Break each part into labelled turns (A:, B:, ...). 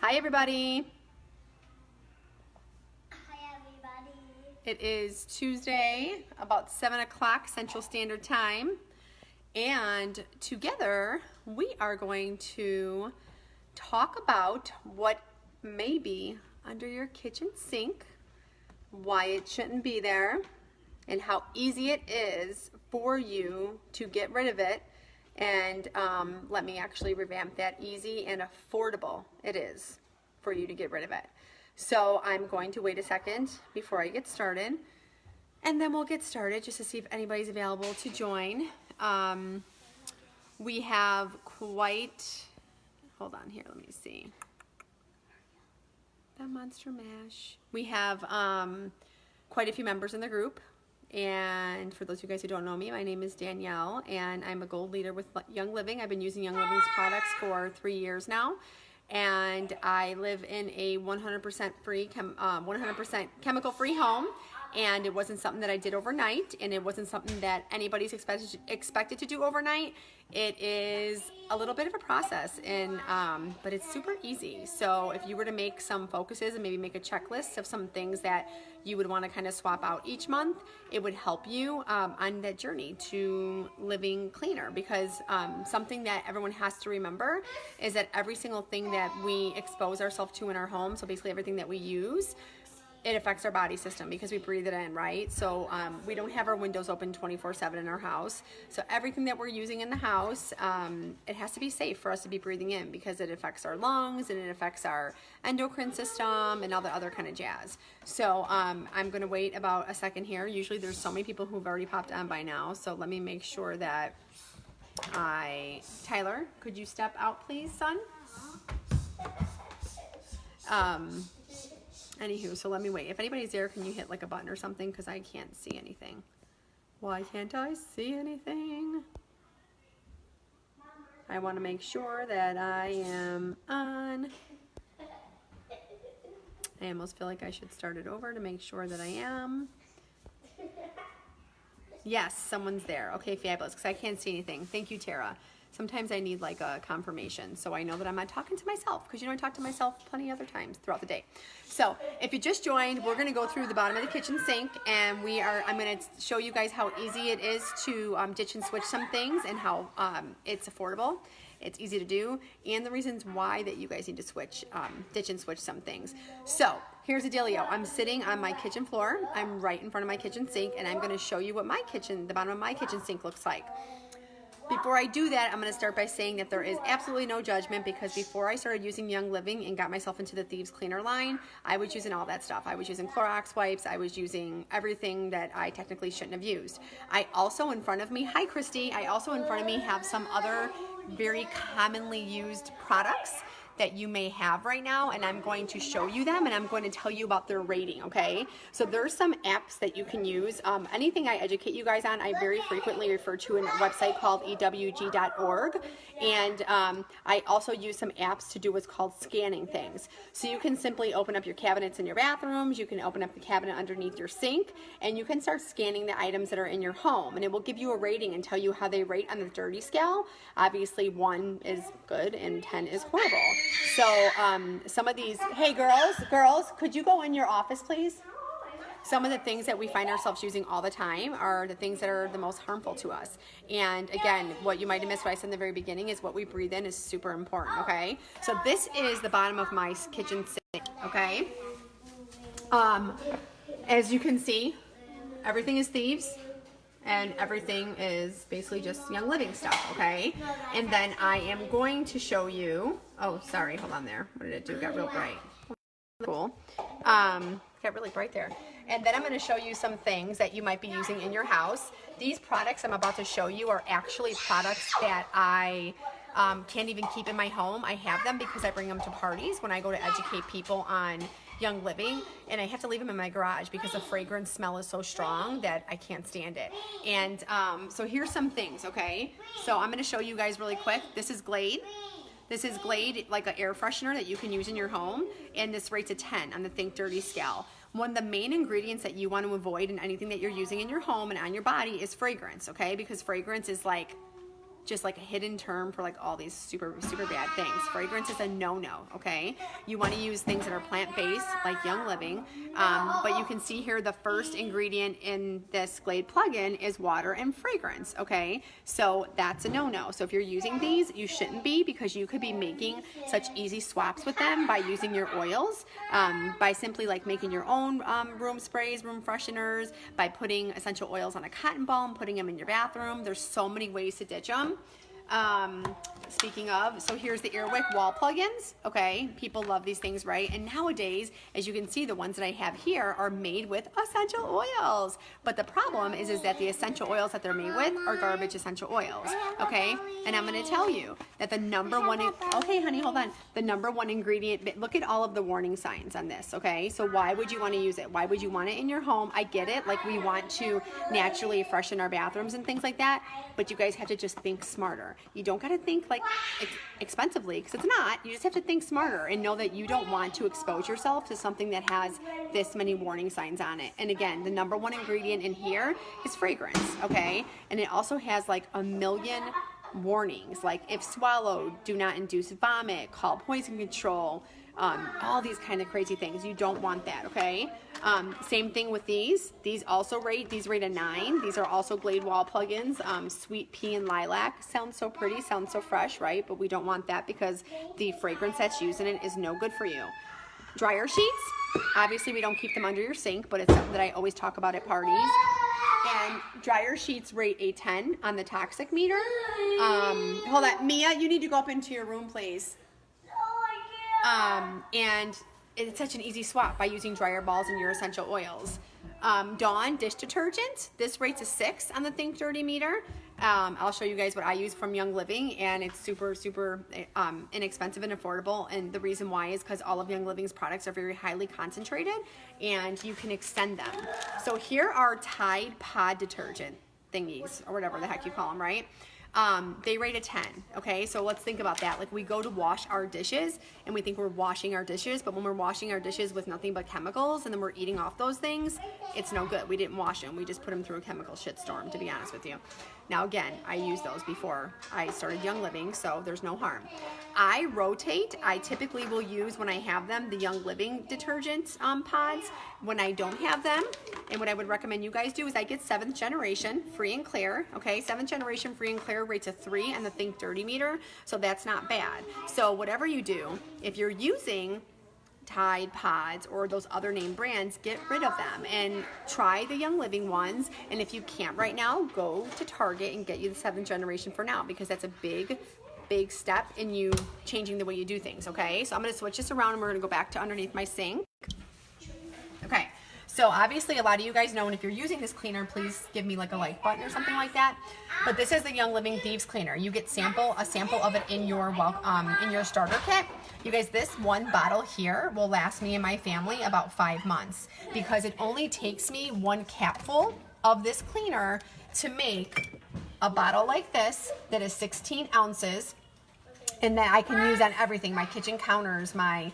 A: Hi everybody.
B: Hi everybody.
A: It is Tuesday, about 7 o'clock Central Standard Time, and together we are going to talk about what may be under your kitchen sink, why it shouldn't be there, and how easy it is for you to get rid of it. And let me actually revamp that: easy and affordable it is for you to get rid of it. So I'm going to wait a second before I get started, and then we'll get started just to see if anybody's available to join. We have quite, hold on here, let me see. The Monster Mash. We have quite a few members in the group. And for those of you guys who don't know me, my name is Danielle, and I'm a gold leader with Young Living. I've been using Young Living's products for 3 years now, and I live in a 100% free, 100% chemical-free home. And it wasn't something that I did overnight, and it wasn't something that anybody's expected to do overnight. It is a little bit of a process, and but it's super easy. So if you were to make some focuses and maybe make a checklist of some things that you would want to kind of swap out each month, it would help you on that journey to living cleaner. Because something that everyone has to remember is that every single thing that we expose ourselves to in our home, so basically everything that we use, it affects our body system because we breathe it in, right? So we don't have our windows open 24/7 in our house. So everything that we're using in the house, it has to be safe for us to be breathing in, because it affects our lungs and it affects our endocrine system and all the other kind of jazz. So I'm gonna wait about a second here. Usually there's so many people who've already popped on by now. So let me make sure that Tyler, could you step out please, son? Anywho, so let me wait. If anybody's there, can you hit like a button or something? Because I can't see anything. Why can't I see anything? I want to make sure that I am on. I almost feel like I should start it over to make sure that I am. Yes, someone's there. Okay, fabulous, because I can't see anything. Thank you, Tara. Sometimes I need like a confirmation so I know that I'm not talking to myself, because you know I talk to myself plenty other times throughout the day. So if you just joined, we're going to go through the bottom of the kitchen sink, and I'm going to show you guys how easy it is to ditch and switch some things, and how it's affordable, it's easy to do, and the reasons why that you guys need to switch, ditch and switch some things. So here's the dealio. I'm sitting on my kitchen floor. I'm right in front of my kitchen sink, and I'm going to show you what the bottom of my kitchen sink looks like. Before I do that, I'm going to start by saying that there is absolutely no judgment, because before I started using Young Living and got myself into the Thieves Cleaner line, I was using all that stuff. I was using Clorox wipes. I was using everything that I technically shouldn't have used. I also in front of me, hi Christy, I also in front of me have some other very commonly used products that you may have right now, and I'm going to show you them, and I'm going to tell you about their rating, okay? So there's some apps that you can use. Anything I educate you guys on, I very frequently refer to a website called ewg.org, and I also use some apps to do what's called scanning things. So you can simply open up your cabinets in your bathrooms, you can open up the cabinet underneath your sink, and you can start scanning the items that are in your home, and it will give you a rating and tell you how they rate on the dirty scale. Obviously 1 is good and 10 is horrible. So some of these, hey girls, could you go in your office please? Some of the things that we find ourselves using all the time are the things that are the most harmful to us. And again, what you might have missed what I said in the very beginning is what we breathe in is super important, okay? So this is the bottom of my kitchen sink, okay? As you can see, everything is Thieves, and everything is basically just Young Living stuff, okay? And then I am going to show you, oh, sorry, hold on there. What did it do? It got real bright. Cool. Got really bright there. And then I'm going to show you some things that you might be using in your house. These products I'm about to show you are actually products that I can't even keep in my home. I have them because I bring them to parties when I go to educate people on Young Living, and I have to leave them in my garage because the fragrance smell is so strong that I can't stand it. And so here's some things, okay? So I'm going to show you guys really quick. This is Glade. This is Glade, like an air freshener that you can use in your home, and this rates a 10 on the Think Dirty scale. One of the main ingredients that you want to avoid in anything that you're using in your home and on your body is fragrance, okay? Because fragrance is like just like a hidden term for like all these super bad things. Fragrance is a no-no, okay? You want to use things that are plant-based, like Young Living, but you can see here the first ingredient in this Glade plug-in is water and fragrance, okay? So that's a no-no. So if you're using these, you shouldn't be, because you could be making such easy swaps with them by using your oils, by simply like making your own room sprays, room fresheners, by putting essential oils on a cotton ball and putting them in your bathroom. There's so many ways to ditch them. Speaking of, so here's the Earwick wall plugins. Okay, people love these things, right? And nowadays, as you can see, the ones that I have here are made with essential oils. But the problem is that the essential oils that they're made with are garbage essential oils. Okay, and I'm going to tell you that the number one, okay, honey, hold on. The number one ingredient, look at all of the warning signs on this. Okay, so why would you want to use it? Why would you want it in your home? I get it. Like, we want to naturally freshen our bathrooms and things like that. But you guys have to just think smarter. You don't got to think like expensively, because it's not. You just have to think smarter and know that you don't want to expose yourself to something that has this many warning signs on it. And again, the number one ingredient in here is fragrance, okay? And it also has like a million warnings, like if swallowed, do not induce vomit, call poison control, all these kind of crazy things. You don't want that, okay? Same thing with these. These rate a 9. These are also Glade wall plugins. Sweet pea and lilac. Sounds so pretty, sounds so fresh, right? But we don't want that because the fragrance that's used in it is no good for you. Dryer sheets. Obviously, we don't keep them under your sink, but it's something that I always talk about at parties. And dryer sheets rate a 10 on the toxic meter. Hold on. Mia, you need to go up into your room, please. And it's such an easy swap by using dryer balls and your essential oils. Dawn dish detergent. This rates a 6 on the Think Dirty meter. I'll show you guys what I use from Young Living, and it's super inexpensive and affordable. And the reason why is because all of Young Living's products are very highly concentrated, and you can extend them. So here are Tide Pod detergent thingies, or whatever the heck you call them, right? They rate a 10, okay? So let's think about that. Like, we go to wash our dishes and we think we're washing our dishes, but when we're washing our dishes with nothing but chemicals and then we're eating off those things, it's no good. We didn't wash them. We just put them through a chemical shitstorm, to be honest with you. Now, again, I used those before I started Young Living, so there's no harm. I rotate. I typically will use, when I have them, the Young Living detergent pods. When I don't have them, and what I would recommend you guys do is I get 7th generation free and clear, okay? 7th generation free and clear rates a 3 on the Think Dirty meter, so that's not bad. So whatever you do, if you're using Tide Pods or those other name brands, get rid of them and try the Young Living ones. And if you can't right now, go to Target and get you the 7th generation for now, because that's a big step in you changing the way you do things, okay? So I'm going to switch this around and we're going to go back to underneath my sink. Okay, so obviously a lot of you guys know, and if you're using this cleaner, please give me like a like button or something like that. But this is the Young Living Thieves Cleaner. You get a sample of it in your starter kit. You guys, this one bottle here will last me and my family about 5 months, because it only takes me 1 capful of this cleaner to make a bottle like this that is 16 ounces, and that I can use on everything: my kitchen counters, my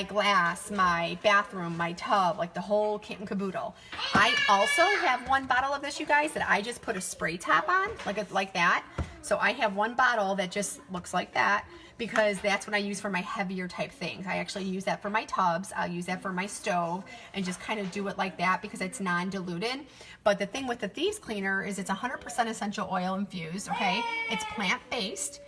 A: glass, my bathroom, my tub, like the whole kit and caboodle. I also have 1 bottle of this, you guys, that I just put a spray top on, like that. So I have 1 bottle that just looks like that, because that's what I use for my heavier type things. I actually use that for my tubs. I'll use that for my stove and just kind of do it like that because it's non-diluted. But the thing with the Thieves Cleaner is it's 100% essential oil infused, okay? It's plant-based,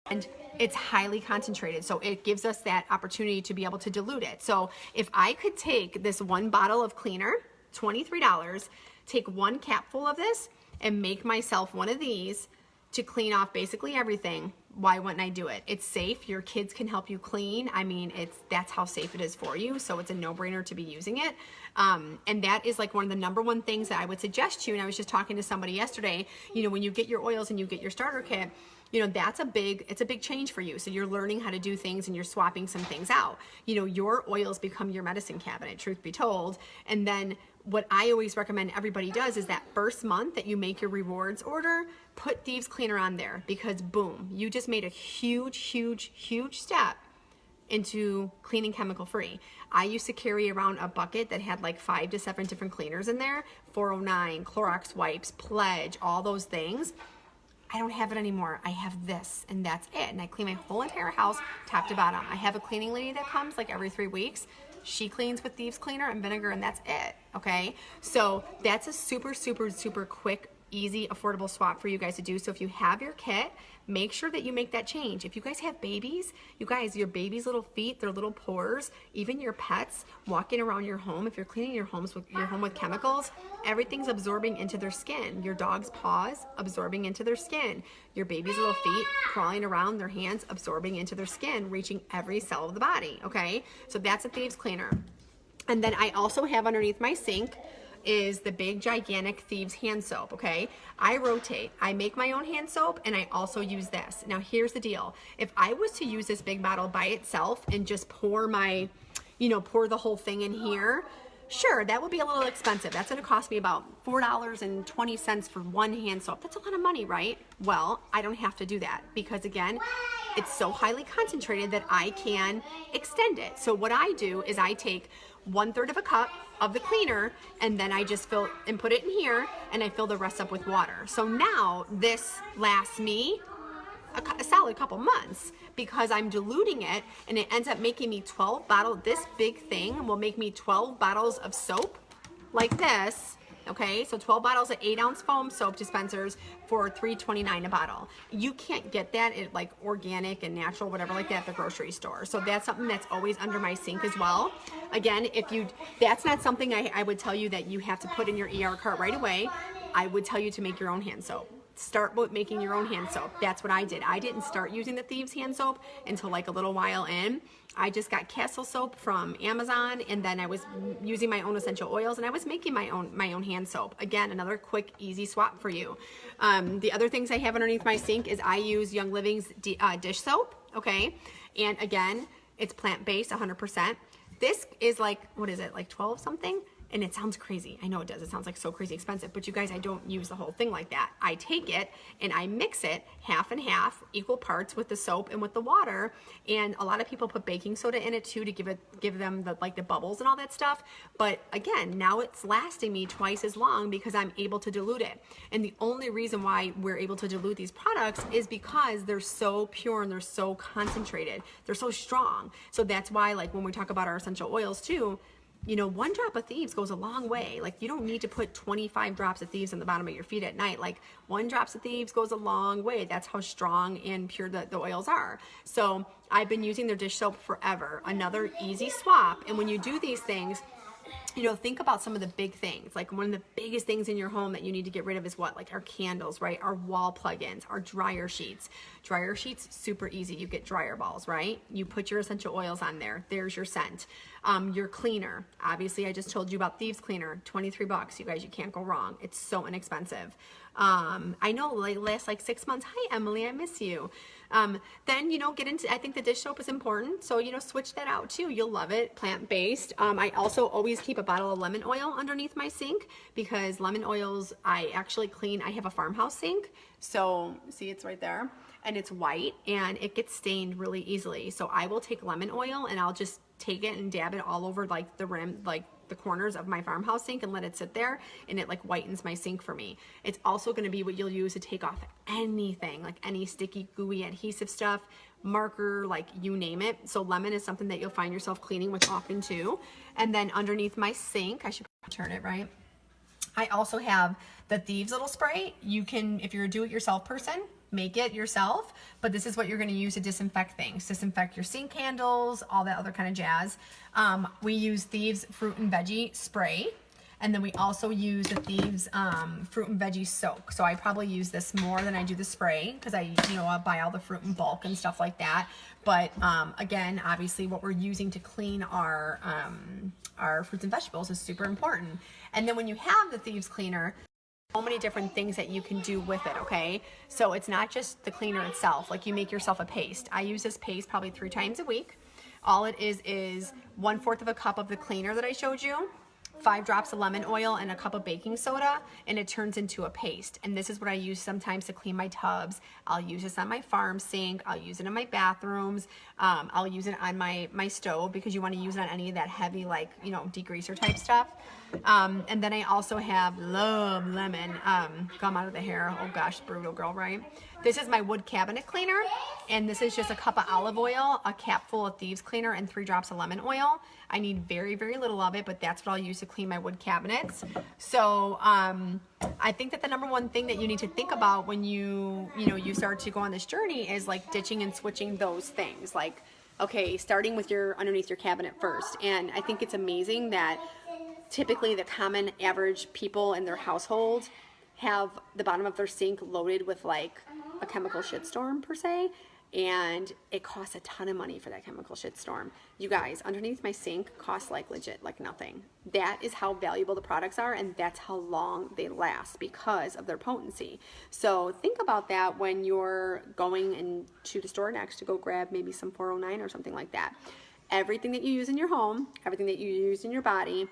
A: and it's highly concentrated, so it gives us that opportunity to be able to dilute it. So if I could take this 1 bottle of cleaner, $23, take 1 capful of this and make myself one of these to clean off basically everything, why wouldn't I do it? It's safe. Your kids can help you clean. I mean, that's how safe it is for you. So it's a no-brainer to be using it. And that is like one of the number one things that I would suggest to you. And I was just talking to somebody yesterday, you know, when you get your oils and you get your starter kit, you know, it's a big change for you. So you're learning how to do things and you're swapping some things out. You know, your oils become your medicine cabinet, truth be told. And then what I always recommend everybody does is that first month that you make your rewards order, put Thieves Cleaner on there, because boom, you just made a huge step into cleaning chemical free. I used to carry around a bucket that had like 5 to 7 different cleaners in there, 409, Clorox wipes, Pledge, all those things. I don't have it anymore. I have this and that's it. And I clean my whole entire house top to bottom. I have a cleaning lady that comes like every 3 weeks. She cleans with Thieves Cleaner and vinegar and that's it, okay? So that's a super, super, super quick, easy, affordable swap for you guys to do. So if you have your kit, make sure that you make that change. If you guys have babies, you guys, your baby's little feet, their little pores, even your pets walking around your home, if you're cleaning your home with chemicals, everything's absorbing into their skin. Your dog's paws absorbing into their skin. Your baby's little feet crawling around, their hands absorbing into their skin, reaching every cell of the body, okay? So that's a Thieves Cleaner. And then I also have underneath my sink is the big gigantic Thieves hand soap, okay? I rotate. I make my own hand soap and I also use this. Now here's the deal. If I was to use this big bottle by itself and just pour my, pour the whole thing in here, sure, that would be a little expensive. That's gonna cost me about $4.20 for one hand soap. That's a lot of money, right? Well, I don't have to do that because again, it's so highly concentrated that I can extend it. So what I do is I take 1/3 of a cup of the cleaner and then I just fill and put it in here and I fill the rest up with water. So now this lasts me a solid couple months because I'm diluting it and it ends up making me 12 bottles. This big thing will make me 12 bottles of soap like this. Okay, so 12 bottles of 8-ounce foam soap dispensers for $3.29 a bottle. You can't get that at like organic and natural, whatever like that at the grocery store. So that's something that's always under my sink as well. Again, that's not something I would tell you that you have to put in your ER cart right away. I would tell you to make your own hand soap. Start with making your own hand soap. That's what I did. I didn't start using the Thieves hand soap until like a little while in. I just got Castle soap from Amazon and then I was using my own essential oils and I was making my own hand soap. Again, another quick, easy swap for you. The other things I have underneath my sink is I use Young Living's dish soap, okay? And again, it's plant-based, 100%. This is like, what is it, like 12 something? And it sounds crazy. I know it does. It sounds like so crazy expensive, but you guys, I don't use the whole thing like that. I take it and I mix it half and half, equal parts with the soap and with the water. And a lot of people put baking soda in it too to give them the bubbles and all that stuff. But again, now it's lasting me twice as long because I'm able to dilute it. And the only reason why we're able to dilute these products is because they're so pure and they're so concentrated. They're so strong. So that's why, like when we talk about our essential oils too, 1 drop of Thieves goes a long way. Like you don't need to put 25 drops of Thieves on the bottom of your feet at night. Like 1 drop of Thieves goes a long way. That's how strong and pure the oils are. So I've been using their dish soap forever. Another easy swap. And when you do these things, think about some of the big things. Like one of the biggest things in your home that you need to get rid of is what? Like our candles, right? Our wall plugins, our dryer sheets. Dryer sheets, super easy. You get dryer balls, right? You put your essential oils on there. There's your scent. Your cleaner. Obviously, I just told you about Thieves Cleaner. $23, you guys. You can't go wrong. It's so inexpensive. I know, like last like 6 months. Hi, Emily. I miss you. Then, get into, I think the dish soap is important. So, switch that out too. You'll love it. Plant-based. I also always keep a bottle of lemon oil underneath my sink because lemon oils, I actually clean. I have a farmhouse sink. So see, it's right there and it's white and it gets stained really easily. So I will take lemon oil and I'll just take it and dab it all over like the rim, like the corners of my farmhouse sink and let it sit there and it like whitens my sink for me. It's also going to be what you'll use to take off anything, like any sticky gooey adhesive stuff, marker, like you name it. So lemon is something that you'll find yourself cleaning with often too. And then underneath my sink, I should turn it right. I also have the Thieves little spray. You can, if you're a do-it-yourself person, make it yourself, but this is what you're going to use to disinfect things. Disinfect your sink handles, all that other kind of jazz. We use Thieves fruit and veggie spray, and then we also use the Thieves fruit and veggie soak. So I probably use this more than I do the spray because I buy all the fruit in bulk and stuff like that. But again, obviously what we're using to clean our fruits and vegetables is super important. And then when you have the Thieves cleaner, so many different things that you can do with it, okay? So it's not just the cleaner itself, like you make yourself a paste. I use this paste probably 3 times a week. All it is 1/4 of a cup of the cleaner that I showed you, 5 drops of lemon oil and a cup of baking soda, and it turns into a paste. And this is what I use sometimes to clean my tubs. I'll use this on my farm sink. I'll use it in my bathrooms. I'll use it on my stove, because you want to use it on any of that heavy, like, you know, degreaser type stuff. And then I also have love lemon gum out of the hair. Oh gosh, brutal girl, right? This is my wood cabinet cleaner, and this is just a cup of olive oil, a cap full of thieves cleaner, and 3 drops of lemon oil. I need very, very little of it, but that's what I'll use to clean my wood cabinets. So I think that the number one thing that you need to think about when you start to go on this journey is like ditching and switching those things. Like, okay, starting with your underneath your cabinet first. And I think it's amazing that typically the common average people in their household have the bottom of their sink loaded with like a chemical shitstorm per se, and it costs a ton of money for that chemical shitstorm. You guys, underneath my sink costs like legit like nothing. That is how valuable the products are, and that's how long they last because of their potency. So think about that when you're going into the store next to go grab maybe some 409 or something like that. Everything that you use in your home, everything that you use in your body,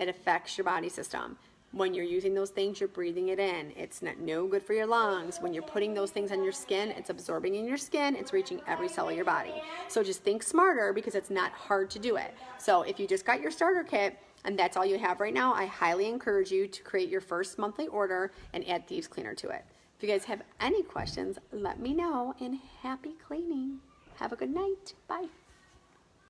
A: it affects your body system. When you're using those things, you're breathing it in. It's no good for your lungs. When you're putting those things on your skin, it's absorbing in your skin. It's reaching every cell of your body. So just think smarter, because it's not hard to do it. So if you just got your starter kit and that's all you have right now, I highly encourage you to create your first monthly order and add Thieves Cleaner to it. If you guys have any questions, let me know, and happy cleaning. Have a good night. Bye.